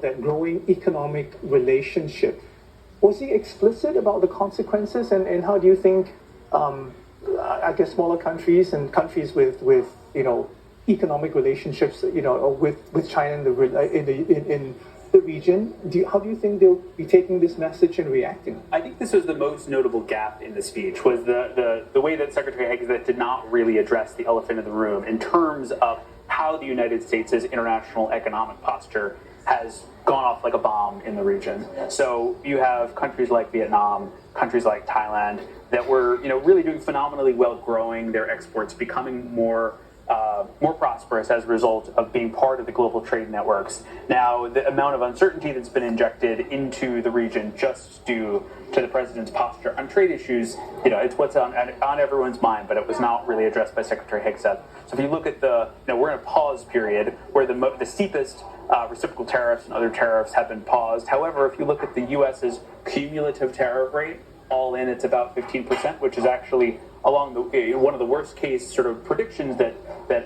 that growing economic relationship. Was he explicit about the consequences, and how do you think, I guess, smaller countries and countries with economic relationships, with China in the region, how do you think they'll be taking this message and reacting? I think this was the most notable gap in the speech, was the way that Secretary Hegseth did not really address the elephant in the room in terms of how the United States' international economic posture has gone off like a bomb in the region. So you have countries like Vietnam, countries like Thailand that were really doing phenomenally well, growing their exports, becoming more prosperous as a result of being part of the global trade networks. Now, the amount of uncertainty that's been injected into the region just due to the president's posture on trade issues, it's what's on everyone's mind, but it was not really addressed by Secretary Hegseth. So if you look at we're in a pause period where the steepest reciprocal tariffs and other tariffs have been paused. However, if you look at the U.S.'s cumulative tariff rate, all in, it's about 15%, which is actually along one of the worst case sort of predictions that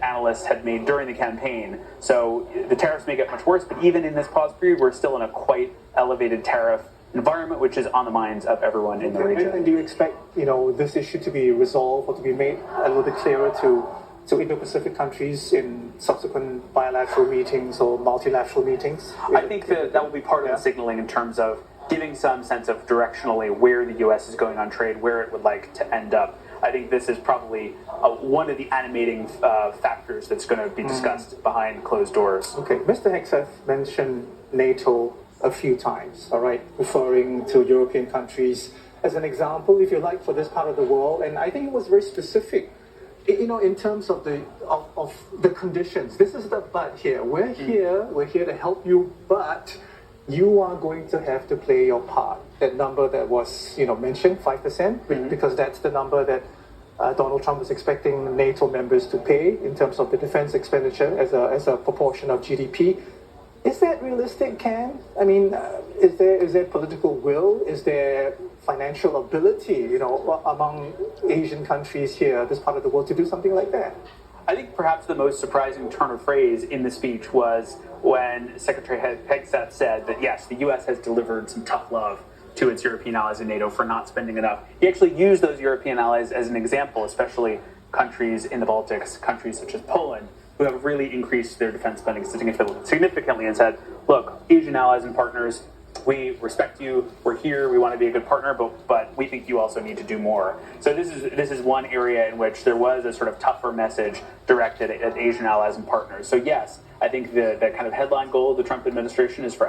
analysts had made during the campaign. So the tariffs may get much worse, but even in this pause period, we're still in a quite elevated tariff environment, which is on the minds of everyone in the region. And do you expect this issue to be resolved or to be made a little bit clearer to Indo-Pacific countries in subsequent bilateral meetings or multilateral meetings? I think that will be part of the signaling in terms of giving some sense of directionally where the U.S. is going on trade, where it would like to end up. I think this is probably one of the animating factors that's going to be discussed behind closed doors. Okay, Mr. Hegseth mentioned NATO a few times, all right, referring to European countries as an example, if you like, for this part of the world, and I think it was very specific, in terms of the conditions. This is the but here. We're here to help you, but you are going to have to play your part. That number that was, mentioned, 5%, because that's the number that Donald Trump was expecting NATO members to pay in terms of the defense expenditure as a proportion of GDP. Is that realistic, Ken? I mean, is there political will? Is there financial ability, among Asian countries here, this part of the world, to do something like that? I think perhaps the most surprising turn of phrase in the speech was when Secretary Hegseth said that, yes, the U.S. has delivered some tough love to its European allies in NATO for not spending enough. He actually used those European allies as an example, especially countries in the Baltics, countries such as Poland, who have really increased their defense spending significantly and said, look, Asian allies and partners, we respect you, we're here, we want to be a good partner, but we think you also need to do more. So this is one area in which there was a sort of tougher message directed at Asian allies and partners. So yes, I think the kind of headline goal of the Trump administration is for